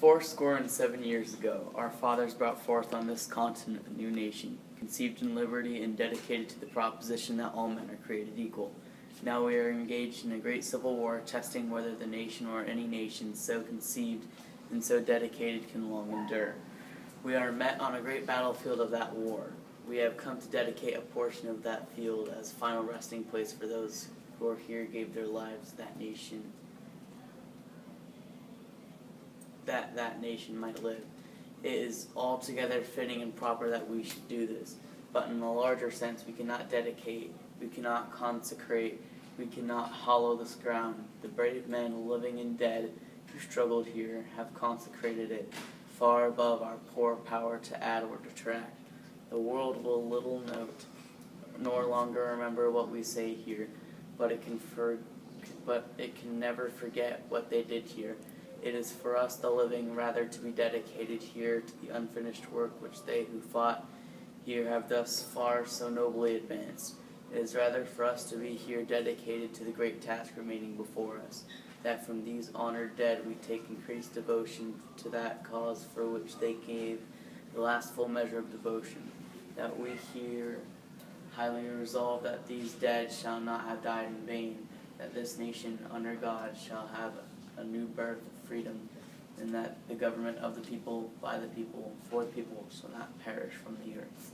Fourscore and 7 years ago, our fathers brought forth on this continent a new nation, conceived in liberty and dedicated to the proposition that all men are created equal. Now we are engaged in a great civil war, testing whether the nation or any nation so conceived and so dedicated can long endure. We are met on a great battlefield of that war. We have come to dedicate a portion of that field as final resting place for those who are here gave their lives that nation might live. It is altogether fitting and proper that we should do this. But in a larger sense, we cannot dedicate, we cannot consecrate, we cannot hallow this ground. The brave men, living and dead, who struggled here, have consecrated it far above our poor power to add or detract. The world will little note, nor longer remember what we say here, but it can never forget what they did here. It is for us, the living, rather to be dedicated here to the unfinished work which they who fought here have thus far so nobly advanced. It is rather for us to be here dedicated to the great task remaining before us, that from these honored dead we take increased devotion to that cause for which they gave the last full measure of devotion, that we here highly resolve that these dead shall not have died in vain, that this nation under God shall have a new birth of freedom, and that the government of the people, by the people, for the people, shall not perish from the earth.